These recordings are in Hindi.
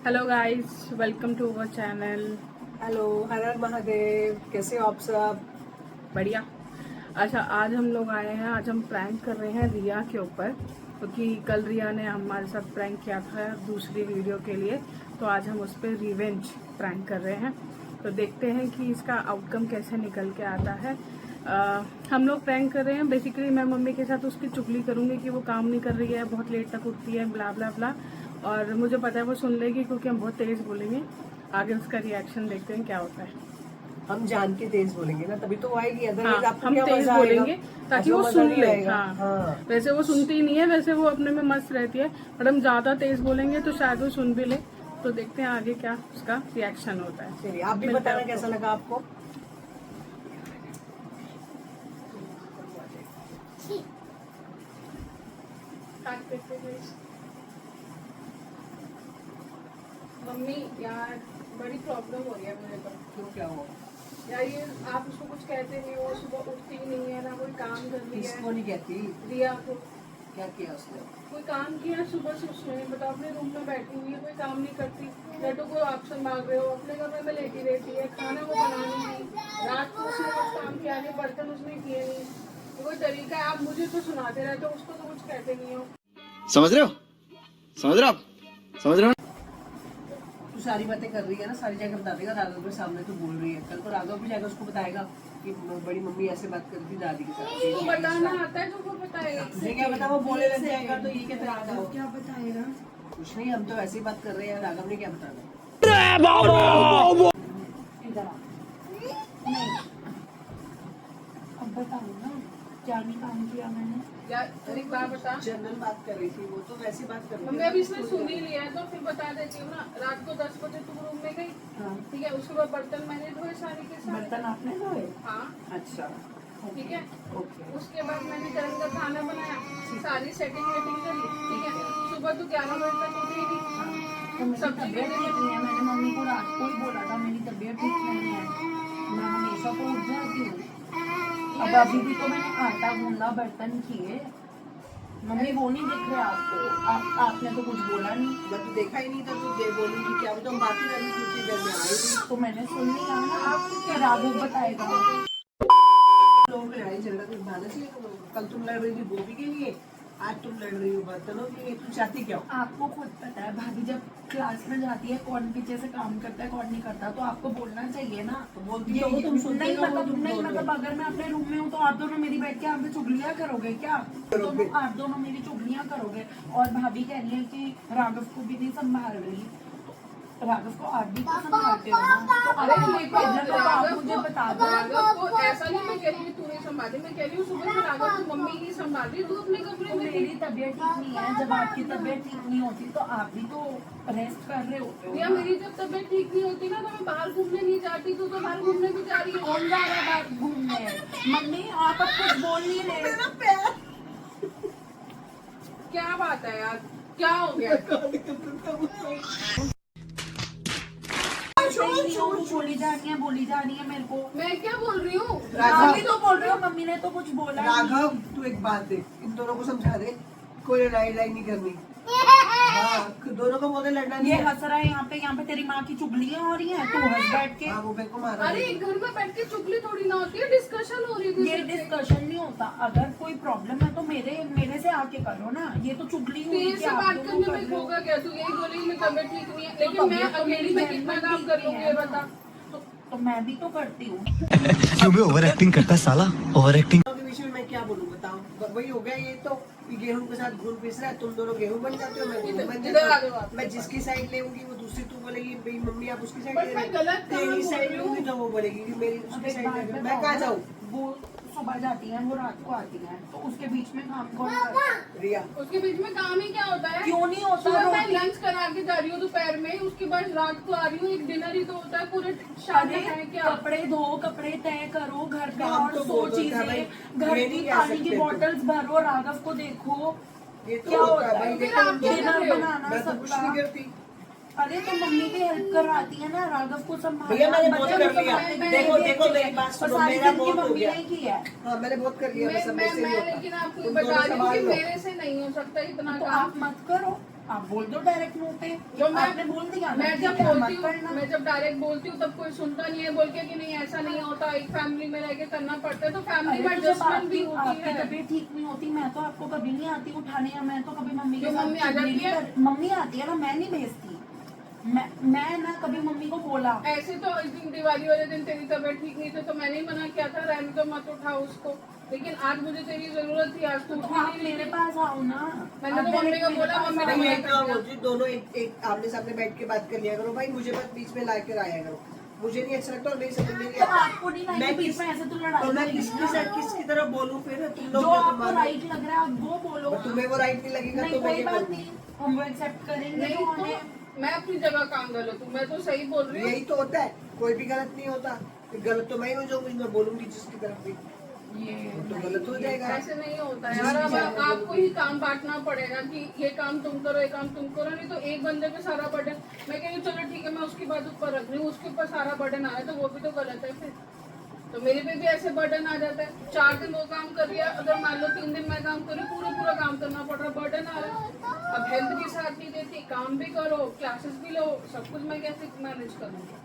Hello guys, welcome to our channel. Hello, Har Har Mahadev. कैसे हो आप सब? बढ़िया। अच्छा, आज हम लोग आए हैं, आज हम प्रैंक कर रहे हैं रिया के ऊपर, क्योंकि कल रिया ने हमारे साथ प्रैंक किया था दूसरी वीडियो के लिए, तो आज हम उस पर रिवेंज प्रैंक कर रहे हैं। तो देखते हैं कि इसका आउटकम कैसे निकल के आता है। हम लोग प्रैंक कर रहे हैं। बेसिकली मैं मम्मी के साथ उसकी चुगली करूंगी कि वो काम नहीं कर रही है, बहुत लेट तक उठती है, ब्ला ब्ला ब्ला, और मुझे पता है वो सुन लेगी क्योंकि हम बहुत तेज बोलेंगे। आगे उसका रिएक्शन देखते हैं क्या होता है। हम जान के तेज बोलेंगे ना, तभी तो वो आएगी। अदरवाइज हाँ, आपको हम क्या तेज मजा बोलेंगे आएगा? ताकि अच्छा, वो मजा सुन नहीं ले। आएगा। हाँ, हाँ। वैसे वो सुनती ही नहीं है, वैसे वो अपने में मस्त रहती है, बट हम ज्यादा तेज बोलेंगे तो शायद वो सुन भी ले। तो देखते हैं आगे क्या उसका रिएक्शन होता है। चलिए, आप भी मिलते हैं बताना आपको। कैसा लगा आपको। मम्मी यार, बड़ी प्रॉब्लम हो रही है मुझे तो। क्यों, क्या हुआ? यार ये आप उसको कुछ कहते नहीं हो, सुबह उठती ही नहीं है ना, कोई काम कर रही किसको है। नहीं कहती? रिया को। क्या किया उसने? कोई काम किया सुबह से उसने? बताओ, अपने रूम में बैठी हुई है, कोई काम नहीं करती। लड्डू को ऑप्शन मांग रहे हो, अपने कमरे में लेटी रहती है, खाना वो बना नहीं, रात को उसने कुछ काम किया नहीं, बर्तन उसने किए नहीं। ये कोई तरीका है? आप मुझे तो सुनाते रहते हो, उसको तो कुछ कहते नहीं हो। समझ रहे हो? समझ रहे हो आप? समझ रहे हो? तू सारी बातें कर रही है ना, सारी जगह बता देगा। राघव के सामने तो बोल रही है, कल तो राघव भी जाएगा, उसको बताएगा कि बड़ी मम्मी ऐसे बात करती थी दादी के साथ। उसको बताना आता है जो वो बताएगा। मुझे क्या पता, वो बोले लग जाएगा तो ये क्या तरीका हो? क्या बताएगा? कुछ नहीं, हम तो ऐसे ही बात कर रहे हैं। राघव ने क्या बताना? इधर आ। नहीं, अब बताओ ना, क्या नहीं काम किया मैंने? यार एक बार बता। जनरल बात कर रही थी, वो तो वैसी बात कर रही थी। मम्मी अभी इसने सुन ही लिया है तो फिर बता देती हूँ ना। रात को 10 बजे तुम रूम में गई, हाँ, ठीक है, उसके बाद बर्तन मैंने धोए सारे के सारे। बर्तन आपने धोए? हाँ, अच्छा, ठीक है। ओके। उसके बाद मैंने गर्म का खाना बनाया, सारी सेटिंग वेटिंग करी, ठीक है। सुबह तो 11 बजे तक उठी नहीं। तो मेरी सब्जी तबीयत मैंने ठीक नहीं है। मैंने मम्मी को रात को ही बोला था मेरी तबीयत ठीक नहीं है। मैं हमेशा तो उठ जाती हूँ। अब अभी भी तो मैंने आटा गूंदा, बर्तन किए। मम्मी वो नहीं दिख रहे आपको? आपने तो कुछ बोला नहीं। जब तू देखा ही नहीं था तो दे बोलूंगी क्या? वो तो हम बात ही कर रही थी, घर में आई थी। तो मैंने सुन लिया ना। आपको क्या राघव बताएगा? लोगों में लड़ाई झगड़ा कुछ भाना चाहिए। कल तुम लड़ रही थी गोभी के लिए, आज तुम लड़ रही हो बर्तनों के लिए। तुम चाहती क्या हो? आपको खुद पता है भाभी जब क्लास में जाती है कौन पीछे से काम करता है कौन नहीं करता, तो आपको बोलना चाहिए ना। तो बोलती हो, तुम सुनते नहीं हो, वो मतलब तुम नहीं बोल रहे हो। मतलब अगर मैं अपने रूम में हूँ तो आप दोनों मेरी बैठ के यहाँ पे चुगलियाँ करोगे क्या? आप दोनों मेरी चुगलियाँ करोगे। और भाभी कह रही है कि राघव को भी नहीं संभाल रही। तो राघव को आप भी तो संभालते हो ना। तो अरे अगर कोई प्रॉब्लम है तो आप राघव मुझे को, बता दो। राघव को ऐसा नहीं मैं कह रही कि तू नहीं संभाली, मैं कह रही हूँ सुबह से राघव को मम्मी नहीं संभाल रही, तू अपने कमरे तो में मेरी थी। तबीयत ठीक नहीं है। जब आपकी तबीयत ठीक नहीं होती तो आप भी तो रेस्ट कर रहे होते हो या ना। मेरी जब तबीयत ठीक नहीं होती ना तो मैं बाहर घूमने नहीं जाती, तू तो बाहर घूमने भी जा रही है। कौन जा रहा है बाहर घूमने? मम्मी आप अब कुछ बोल नहीं रहे। क्या बात है यार, क्या हो गया? बोली जा रही है मेरे को। मैं क्या बोल रही हूँ? मम्मी तो बोल रही हो, मम्मी ने तो कुछ बोला नहीं। राघव, तू एक बात देख, इन दोनों को समझा दे, कोई लड़ाई नहीं करनी। हाँ, दोनों को बोले लड़ना नहीं ये है। हंस रहा है यहाँ पे तेरी माँ की चुगलियाँ हो रही हैं, तू हंस बैठ के। हाँ, वो मेरे को मारा। अरे एक घर में बैठ के चुगली थोड़ी ना होती है, डिस्कशन हो रही थी। ये डिस्कशन नहीं होता। अगर कोई प्रॉब्लम है तो मेरे से आके करो ना। ये तो चुगली हुई तेरे कि से आप बात दोनों करने कर में रहे हो। होगा क्या? तू यही बोलेगी मेरी तबीयत ठीक नहीं है, लेकिन तो मैं तबीयत तो अकेली मेरी में जन्मत कितना काम ठीक कर नहीं लूंगी है ये ना। बता। तो मैं भी तो करती हूँ। क्यों भी ओवर एक्टिंग करता है साला? Over acting. के विषय में मैं क्या बोलूँ बताओ? वही हो गया ये तो, कि गेहूं के साथ घून पीस रहा है। तुम दोनों गेहूं बन जाते हो, मैं गेहूं बन इधर आ जाता जाओ हूँ। आप। मैं जिसकी साइड लेऊंगी वो दूसरी तू बोलेगी भाई मम्मी आप उसकी साइड बट ले मैं रहे हो। गलत कहाँ तेरी बोल साइड रही लूंगी हूँ? तो वो बोलेगी कि मेरी अब उसकी एक साइड बात ले रहे हो। बताओ मैं कहाँ ना, जाऊँ? वो सुबह जाती है, वो रात को आती है, तो उसके बीच में काम कौन करता है? रिया, उसके बीच में काम ही क्या होता है? क्यों नहीं होता? सुबह मैं रोटी- लंच करा के जा रही हूँ दोपहर में, उसके बाद रात को आ रही हूँ, एक डिनर ही तो होता है पूरे शादी अरे है क्या? कपड़े धो, कपड़े तय करो, घर पे काम और तो 100 बहुत होता है भाई। चीजें, घर ये की नहीं कह पानी की सकते बोतल्स भरो, राघव को देखो ये तो क्या होता होता है है। भाई। फिर आप क्या कर डिनर रहे हो? बनाना मैं तो कुछ नहीं सबका। करती अरे तो मम्मी भी हेल्प करवाती है ना, राघव को संभालना। भैया, मैंने बहुत बच्चे कर को लिया। संभालने के देखो, लिए भी देखो, अच्छे मेरी हैं। बात पर सुनो, सारी मेरा जिंदगी बहुत हो मम्मी गया। ने की है। हाँ, मैंने बहुत कर लिया। मैं सब मेरे से नहीं होता। लेकिन आपको ये तुम बता दोनों रही हूँ कि संभाल लो। मेरे से नहीं हो सकता इतना तो काम। आप मत करो। आप बोल दो डायरेक्ट मुंह पे, जो आपने बोल दिया ना मैं कि जब क्या बोलती मत हूँ, करना। मैं जब डायरेक्ट बोलती हूँ तब कोई सुनता नहीं है, बोल के कि नहीं ऐसा नहीं होता, एक फैमिली में रह के करना पड़ता है, तो फैमिली में अरे तो जब एडजस्टमेंट भी होती आपकी है। तबीयत ठीक नहीं होती, मैं तो आपको कभी नहीं आती उठाने, या मैं तो कभी मम्मी के क्यों, साथ मम्मी आ चुगली जाती नहीं है? मम्मी आती है ना, मैं नहीं भेजती। मैं ना कभी मम्मी को बोला, ऐसे तो इस दिन दिवाली वाले दिन तेरी तबीयत ठीक नहीं थी तो मैंने ही मना किया था, रहने तो मत उठाओ उसको, लेकिन आज मुझे तेरी जरूरत थी, आज तू तो उठ आप नहीं रही मेरे थी। पास आओ ना। मैंने आप तो मम्मी direct को मेरे बोला, पास मम्मी आओ। ने मैं मना एक कर काम दिया। होती, दोनों एक आमने सामने बैठ के बात कर लिया करो भाई, मुझे बस बीच में ला कर आया करो, मुझे नहीं अच्छा लगता और मेरी समझ में नहीं तो आता। आपको नहीं लाएंगे बीच में, ऐसे तो लड़ाई तो मैं होगी किसकी ना। साइड किसकी तरफ बोलूं फिर? तुम लोग जो जो आपको तुम्हारे- राइट लग रहा है आप वो बोलो। और तुम्हें वो राइट नहीं लगेगा नहीं तो मैं कोई ये बात बोलूंगी। नहीं, हम वो एक्सेप्ट करेंगे नहीं जो तो हमें। मैं अपनी जगह काम गलत हूँ, मैं तो सही बोल रही हूँ। यही तो होता है, कोई भी गलत नहीं होता, गलत तो मैं ही हो जाऊंगी, मैं बोलूंगी जिसकी तरफ भी ये तो गलत हो जाएगा। ऐसे नहीं होता है यार, अब आपको ही काम बांटना पड़ेगा कि ये काम तुम करो, ये काम तुम करो, नहीं तो एक बंदे पे सारा बर्डन। मैं कह रही हूँ चलो ठीक है, मैं उसकी बात ऊपर रख रही हूँ, उसके ऊपर सारा बर्डन आ रहा है तो वो भी तो गलत है फिर। तो मेरे पे भी ऐसे बर्डन आ जाता है, 4 दिन वो काम कर रही है, अगर मान लो 3 दिन मैं काम कर रही हूँ, पूरा काम करना पड़ रहा है, बर्डन आ रहा है। अब हेल्थ भी साथ नहीं देती, काम भी करो, क्लासेस भी लो, सब कुछ मैं कैसे मैनेज करूँगी?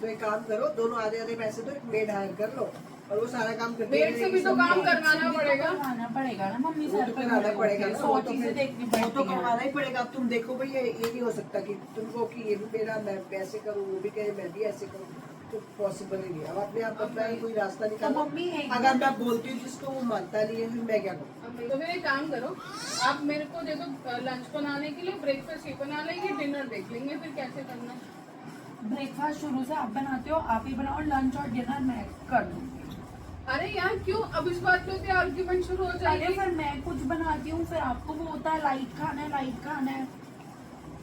तो एक काम करो, दोनों आधे आधे पैसे तो एक मेड हायर कर लो और वो सारा काम करती मेड से भी तो काम करवाना पड़ेगा। करवाना पड़ेगा ना मम्मी, वो सर तो पे कराना खड़े पड़ेगा होके ना, 100 वो तो चीजें फिर देखनी वो तो पड़ती हैं। करवाना ही पड़ेगा। अब तुम देखो भाई, ये नहीं हो सकता कि तुमको कि ये भी मेरा, मैं ऐसे करूँ, वो भी कहे मैं भी ऐसे करूँ, तो पॉसिबल ही नहीं है। अब अपने आप अपना कोई रास्ता निकालो। मम्मी एक- अगर मैं बोलती हूँ जिसको वो मानता नहीं है, फिर मैं क्या करूँ? तो फिर एक काम करो, आप मेरे को दे दो लंच बनाने के लिए, ब्रेकफास्ट ये बना लेंगे, डिनर देख लेंगे फिर कैसे करना है। ब्रेकफास्ट शुरू से आप बनाते हो, आप ही बनाओ, लंच और डिनर मैं कर दूंगी। अरे यार क्यों अब इस बात पे आर्ग्यूमेंट शुरू हो पहले जाएगी? फिर मैं कुछ बनाती हूँ, फिर आपको वो होता है लाइट खाना है, लाइट खाना है।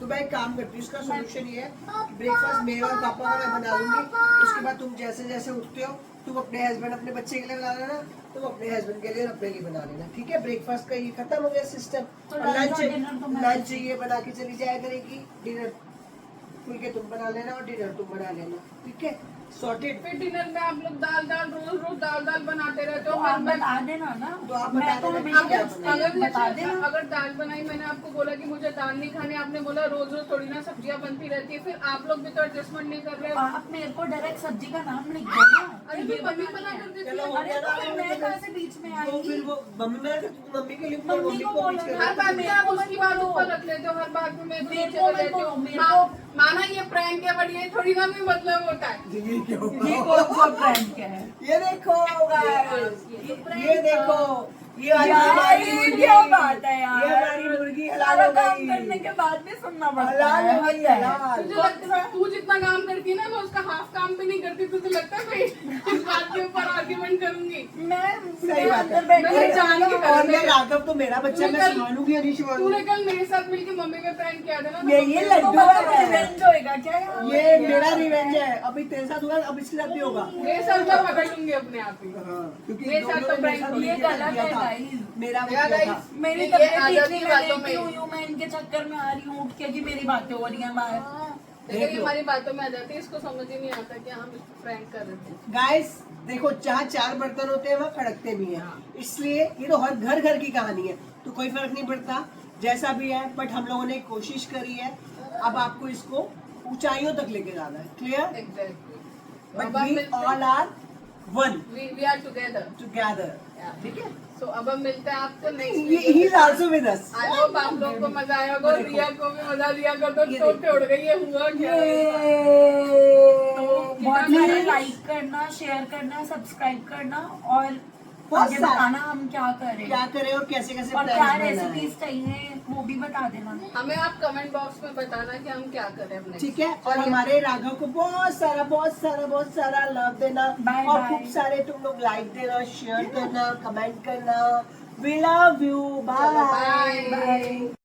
तो मैं एक काम करती हूँ, इसका सोल्यूशन ये है कि ब्रेकफास्ट मेरे और पापा का मैं बना दूंगी, उसके बाद तुम जैसे जैसे उठते हो तुम अपने हस्बैंड अपने बच्चे के लिए बना लेना, तुम अपने हस्बैंड के लिए और अपने लिए बना लेना, ठीक है? ब्रेकफास्ट का ये खत्म हो गया सिस्टम। तो और lunch लंच और dinner तो मैं- लंच ये बना के चली जाया करेगी, डिनर खुल के तुम बना लेना और डिनर तुम बना लेना, ठीक है? सॉर्टेड। फिर डिनर में आप लोग दाल रोज दाल बनाते रहते तो हो। आप मैं बता देना ना, तो आप मैं बता तो देना हमेशा कि क्या पूछती बनाना हूँ, अगर बता जैसे देना। अगर दाल बनाई, मैंने आपको बोला कि मुझे दाल नहीं खानी, आपने बोला रोज थोड़ी ना सब्जियां बनती रहती है, फिर आप लोग भी तो एडजस्टमेंट नहीं कर रहे हो। आप मेरे को डायरेक्ट सब्जी का नाम लिख दो ना। अरे ये तो मम्मी बनानी बना है। कर देती चलो, है। अरे तो फिर मैं कहाँ से बीच में तो आएंगी? फिर वो मम्मी मम्मी के लिए मम्मी को बीच बोलो में ना। हर बात में आप मेरे को उसकी मत बात बोलो। ऊपर रख लेते हो, हर बात में मेरे को मेरे नीचे को कर मत लेते हो। बोलो, मेरे को- माना ये प्रैंक है, बट ये थोड़ी ना भी मतलब होता है। ये क्या होगा? ये कौन सा ब्रांड है? ये देखो guys, ये तो ये देखो, ये वाली यार, हमारी ये मुर्गी, क्या बात है यार? ये हमारी मुर्गी हलाल सारा हो काम गई। करने के बाद भी सुनना पड़ता हलाल है। हो गई, हद है। हलाल। तुझे लगता है तू जितना काम करती है ना, मैं उसका हाफ काम भी नहीं करती, तुझे लगता है मैं इस बात के ऊपर आर्ग्यूमेंट करूंगी? सही बात है। अंदर बैठ मैंने के जान के और कर मैं दे। राघव तो मेरा बच्चा, मैं संभालूंगी या नहीं तूने संभालूंगी? कल मेरे साथ मिलके मम्मी में प्रैंक किया था ना, ये तो लड्डू तो मतलब है। रिवेंज होएगा क्या यार? ये मेरा रिवेंज है, अभी तेरे साथ हुआ, अब इसके साथ भी होगा। मेरे साथ मैं पकड़ लूंगी अपने आप ही। हाँ, क्योंकि मेरे साथ दोनों तो ने मेरे prank साथ ये मिलके गलत किया है था। guys। मेरा वो या किया guys, था। मेरी ये तबीयत आ ठीक जाती नहीं, है मैं बातों लेटी में। हुई हूँ, मैं इनके चक्कर में आ रही हूँ, उठ के कि मेरी बातें हो रही हैं बाहर। देखिए देख ये लो। हमारी बातों में आ जाती है, इसको समझ ही नहीं आता कि हम इसको प्रैंक कर रहे थे। गाइस देखो, जहाँ 4 बर्तन होते हैं वहाँ खड़कते भी हैं, इसलिए ये तो हर घर घर की कहानी है, तो कोई फर्क नहीं पड़ता जैसा भी है, बट हम लोगों ने कोशिश करी है। अब आपको इसको ऊंचाइयों तक लेके जाना है, clear? Exactly. But we all are one we are together. Together, ठीक है? सो अब हम मिलते हैं आपको next he is also with us. I hope आप लोगों को मजा आया होगा, रिया को भी मजा दिया कर दो। ये टोटे उड़ गई है, हुआ क्या? बहुत सारा लाइक करना, शेयर करना, सब्सक्राइब करना और बहुत आगे सारा। बताना हम क्या करें क्या करें और कैसे कैसे और plans क्या बनाना है। रेसिपीज चाहिए वो भी बता देना। हमें आप कमेंट बॉक्स में बताना कि हम क्या करें अपने। ठीक है? और हमारे राघव को बहुत सारा लव देना Bye और bye. खूब सारे तुम लोग लाइक देना, शेयर करना, कमेंट करना। वी लव यू, चलो, बाय bye.